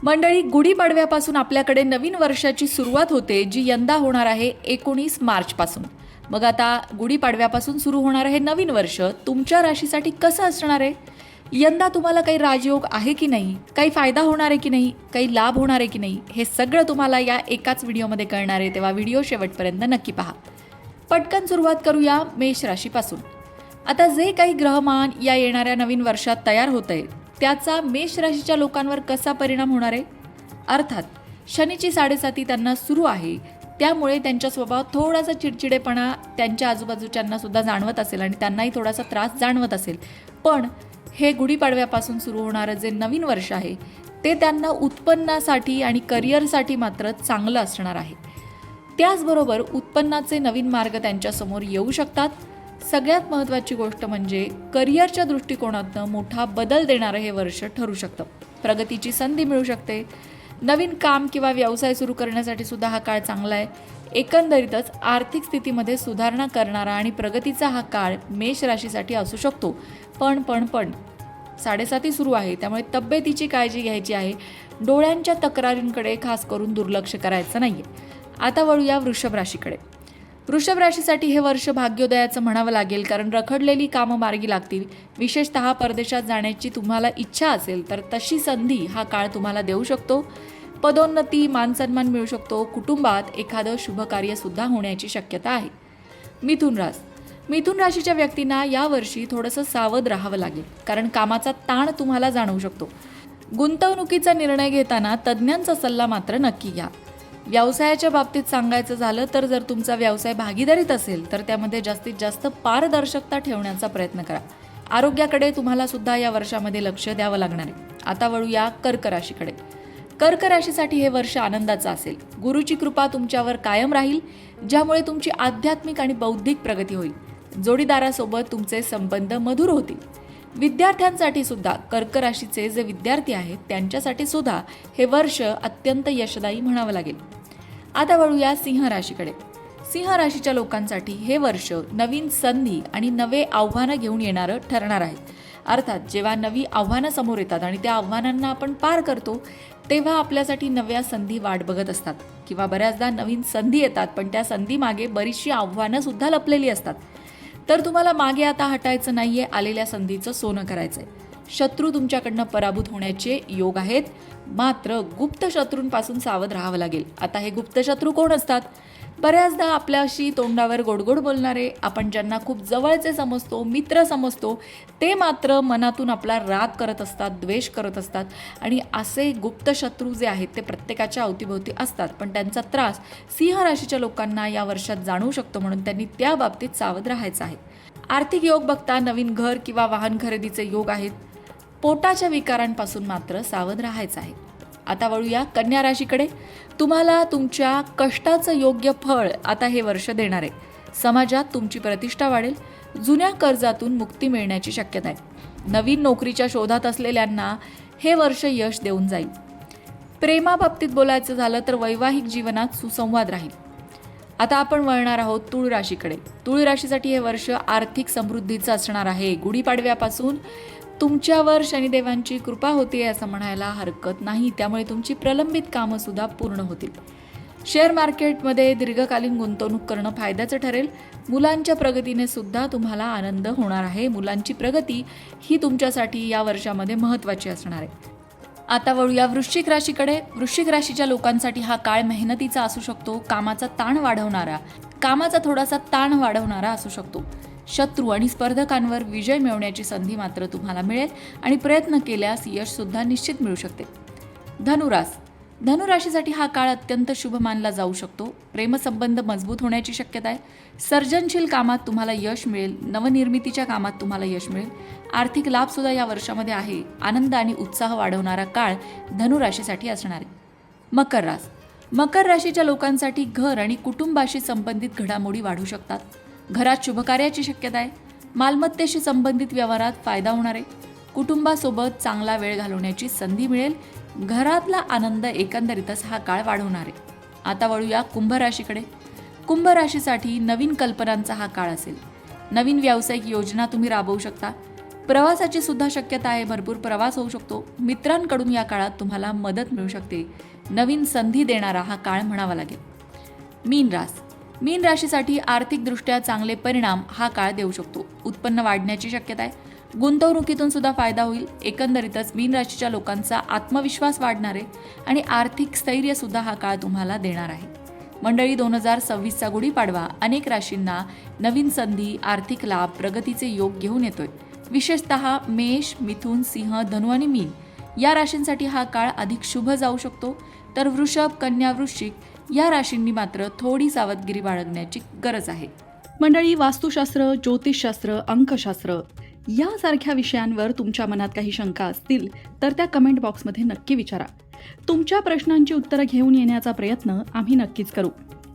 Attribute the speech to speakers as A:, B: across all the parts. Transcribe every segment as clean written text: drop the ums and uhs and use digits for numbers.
A: मंडळी, गुढीपाडव्यापासून आपल्याकडे नवीन वर्षाची सुरुवात होते, जी यंदा होणार आहे 19 मार्चपासून. मग आता गुढीपाडव्यापासून सुरू होणार आहे नवीन वर्ष तुमच्या राशीसाठी कसं असणार आहे? यंदा तुम्हाला काही राजयोग आहे की नाही, काही फायदा होणार आहे की नाही, काही लाभ होणार आहे की नाही, हे सगळं तुम्हाला या एकाच व्हिडिओमध्ये कळणार आहे. तेव्हा व्हिडिओ शेवटपर्यंत नक्की पहा. पटकन सुरुवात करूया मेष राशीपासून. आता जे काही ग्रहमान या येणाऱ्या नवीन वर्षात तयार होत आहे, त्याचा मेष राशीच्या लोकांवर कसा परिणाम होणार आहे? अर्थात शनीची 7.5 त्यांना सुरू आहे, त्यामुळे त्यांच्या स्वभावात थोडासा चिडचिडेपणा त्यांच्या आजूबाजूच्यांना सुद्धा जाणवत असेल आणि त्यांनाही थोडासा त्रास जाणवत असेल. पण हे गुढीपाडव्यापासून सुरू होणारं जे नवीन वर्ष आहे, ते त्यांना उत्पन्नासाठी आणि करिअरसाठी मात्र चांगलं असणार आहे. त्याचबरोबर उत्पन्नाचे नवीन मार्ग त्यांच्यासमोर येऊ शकतात. सगळ्यात महत्त्वाची गोष्ट म्हणजे करिअरच्या दृष्टिकोनातून मोठा बदल देणारं हे वर्ष ठरू शकतं. प्रगतीची संधी मिळू शकते. नवीन काम किंवा व्यवसाय सुरू करण्यासाठी सुद्धा हा काळ चांगला आहे. एकंदरीतच आर्थिक स्थितीमध्ये सुधारणा करणारा आणि प्रगतीचा हा काळ मेष राशीसाठी असू शकतो. पण 7.5 सुरू आहे, त्यामुळे तब्येतीची काळजी घ्यायची आहे. डोळ्यांच्या तक्रारींकडे खास करून दुर्लक्ष करायचं नाही आहे. आता वळूया वृषभ राशीकडे. वृषभ राशीसाठी हे वर्ष भाग्योदयाचं म्हणावं लागेल, कारण रखडलेली कामं मार्गी लागतील. विशेषतः परदेशात जाण्याची तुम्हाला इच्छा असेल तर तशी संधी हा काळ तुम्हाला देऊ शकतो. पदोन्नती, मानसन्मान मिळू शकतो. कुटुंबात एखादं शुभ कार्यसुद्धा होण्याची शक्यता आहे. मिथुन राशीच्या व्यक्तींना यावर्षी थोडंसं सावध राहावं लागेल, कारण कामाचा ताण तुम्हाला जाणवू शकतो. गुंतवणुकीचा निर्णय घेताना तज्ज्ञांचा सल्ला मात्र नक्की घ्या. व्यवसायाच्या बाबतीत सांगायचं झालं तर जर तुमचा व्यवसाय भागीदारीत असेल तर त्यामध्ये जास्तीत जास्त पारदर्शकता ठेवण्याचा प्रयत्न करा. आरोग्याकडे तुम्हाला सुद्धा या वर्षामध्ये लक्ष द्यावं लागणार आहे. आता वळूया कर्क राशीकडे. कर्क राशीसाठी हे वर्ष आनंदाचं असेल. गुरुची कृपा तुमच्यावर कायम राहील, ज्यामुळे तुमची आध्यात्मिक आणि बौद्धिक प्रगती होईल. जोडीदारासोबत तुमचे संबंध मधुर होतील. विद्यार्थ्यांसाठी सुद्धा, कर्क राशीचे जे विद्यार्थी आहेत त्यांच्यासाठी सुद्धा हे वर्ष अत्यंत यशदायी म्हणावं लागेल. आता वळूया सिंह राशीकडे. सिंह राशीच्या लोकांसाठी हे वर्ष नवीन संधी आणि नवे आव्हानं घेऊन येणारं ठरणार आहे. अर्थात जेव्हा नवी आव्हानं समोर येतात आणि त्या आव्हानांना आपण पार करतो, तेव्हा आपल्यासाठी नव्या संधी वाट बघत असतात. किंवा बऱ्याचदा नवीन संधी येतात, पण त्या संधीमागे बरीचशी आव्हानं सुद्धा लपलेली असतात. तर तुम्हाला मागे आता हटायचं नाहीये, आलेल्या संधीचं सोनं करायचंय. शत्रू तुमच्याकडनं पराभूत होण्याचे योग आहेत, मात्र गुप्त शत्रूंपासून सावध राहावं लागेल. आता हे गुप्त शत्रू कोण असतात? बऱ्याचदा आपल्याशी तोंडावर गोडगोड बोलणारे, आपण ज्यांना खूप जवळचे समजतो, मित्र समजतो, ते मात्र मनातून आपला राग करत असतात, द्वेष करत असतात. आणि असे गुप्त शत्रू जे आहेत ते प्रत्येकाच्या अवतीभोवती असतात, पण त्यांचा त्रास सिंह राशीच्या लोकांना या वर्षात जाणवू शकतो, म्हणून त्यांनी त्या बाबतीत सावध राहायचं आहे. आर्थिक योग बघता नवीन घर किंवा वाहन खरेदीचे योग आहेत. पोटाच्या विकारांपासून मात्र सावध राहायचं आहे. आता वळूया कन्या राशीकडे. तुम्हाला तुमच्या कष्टाचं योग्य फळ आता हे वर्ष देणार आहे. समाजात तुमची प्रतिष्ठा वाढेल. जुन्या कर्जातून मुक्ती मिळण्याची शक्यता आहे. नवीन नोकरीच्या शोधात असलेल्यांना हे वर्ष यश देऊन जाईल. प्रेमाबाबतीत बोलायचं झालं तर वैवाहिक जीवनात सुसंवाद राहील. आता आपण वळणार आहोत तुळ राशीकडे. तुळ राशीसाठी हे वर्ष आर्थिक समृद्धीचं असणार आहे. गुढीपाडव्यापासून तुमच्यावर शनिदेवांची कृपा होते असं म्हणायला हरकत नाही, त्यामुळे तुमची प्रलंबित कामं सुद्धा पूर्ण होतील. शेअर मार्केटमध्ये दीर्घकालीन गुंतवणूक करणं फायद्याचं ठरेल. मुलांच्या प्रगतीने सुद्धा तुम्हाला आनंद होणार आहे. मुलांची प्रगती ही तुमच्यासाठी या वर्षामध्ये महत्त्वाची असणार आहे. आता वळूया वृश्चिक राशीकडे. वृश्चिक राशीच्या लोकांसाठी हा काळ मेहनतीचा असू शकतो. कामाचा थोडासा ताण वाढवणारा असू शकतो. शत्रू आणि स्पर्धकांवर विजय मिळवण्याची संधी मात्र तुम्हाला मिळेल आणि प्रयत्न केल्यास यश सुद्धा निश्चित मिळू शकते. धनुराशीसाठी हा काळ अत्यंत शुभ मानला जाऊ शकतो. प्रेमसंबंध मजबूत होण्याची शक्यता आहे. सर्जनशील कामात तुम्हाला यश मिळेल. नवनिर्मितीच्या कामात तुम्हाला यश मिळेल. आर्थिक लाभ सुद्धा या वर्षामध्ये आहे. आनंद आणि उत्साह वाढवणारा काळ धनुराशीसाठी असणार आहे. मकर राशीच्या लोकांसाठी घर आणि कुटुंबाशी संबंधित घडामोडी वाढू शकतात. घरात शुभकार्याची शक्यता आहे. मालमत्तेशी संबंधित व्यवहारात फायदा होणार आहे. कुटुंबासोबत चांगला वेळ घालवण्याची संधी मिळेल. घरातला आनंद एकंदरीतच हा काळ वाढवणार आहे. आता वळूया कुंभ राशीकडे. कुंभ राशीसाठी नवीन कल्पनांचा हा काळ असेल. नवीन व्यावसायिक योजना तुम्ही राबवू शकता. प्रवासाची सुद्धा शक्यता आहे, भरपूर प्रवास होऊ शकतो. मित्रांकडून या काळात तुम्हाला मदत मिळू शकते. नवीन संधी देणारा हा काळ म्हणावा लागेल. मीन राशीसाठी आर्थिकदृष्ट्या चांगले परिणाम हा काळ देऊ शकतो. उत्पन्न वाढण्याची शक्यता आहे. गुंतवणुकीतून सुद्धा फायदा होईल. एकंदरीतच मीन राशीच्या लोकांचा आत्मविश्वास वाढणार आहे आणि आर्थिक स्थैर्य सुद्धा हा काळ तुम्हाला देणार आहे. मंडळी, 2026चा गुढीपाडवा अनेक राशींना नवीन संधी, आर्थिक लाभ, प्रगतीचे योग घेऊन येतोय. विशेषतः मेष, मिथुन, सिंह, धनु आणि मीन या राशींसाठी हा काळ अधिक शुभ जाऊ शकतो. तर वृषभ, कन्या, वृश्चिक या राशींनी मात्र थोडी सावधगिरी बाळगण्याची गरज आहे.
B: मंडळी, वास्तुशास्त्र, ज्योतिषशास्त्र, अंकशास्त्र यासारख्या विषयांवर तुमच्या मनात काही शंका असतील तर त्या कमेंट बॉक्समध्ये नक्की विचारा. तुमच्या प्रश्नांची उत्तरं घेऊन येण्याचा प्रयत्न आम्ही नक्कीच करू.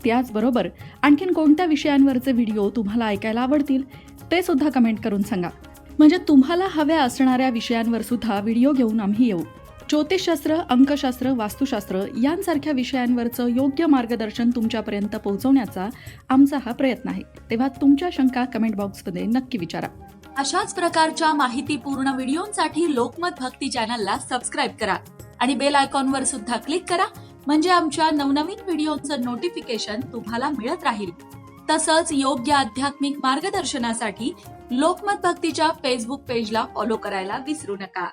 B: त्याचबरोबर आणखीन कोणत्या विषयांवरचे व्हिडिओ तुम्हाला ऐकायला आवडतील ते सुद्धा कमेंट करून सांगा. म्हणजे तुम्हाला हव्या असणाऱ्या विषयांवर सुद्धा व्हिडिओ घेऊन आम्ही येऊ. ज्योतिषशास्त्र, अंकशास्त्र, वास्तुशास्त्र यांसारख्या विषयांवरचं योग्य मार्गदर्शन तुमच्यापर्यंत पोहोचवण्याचा आमचा हा प्रयत्न आहे. तेव्हा तुमच्या शंका कमेंट बॉक्समध्ये नक्की विचारा.
A: अशाच प्रकारच्या माहितीपूर्ण व्हिडिओंसाठी लोकमत भक्ती चॅनलला सबस्क्राईब करा आणि बेल आयकॉनवर सुद्धा क्लिक करा. म्हणजे आमच्या नवनवीन व्हिडिओचं नोटिफिकेशन तुम्हाला मिळत राहील. तसंच योग्य आध्यात्मिक मार्गदर्शनासाठी लोकमत भक्तीच्या फेसबुक पेजला फॉलो करायला विसरू नका.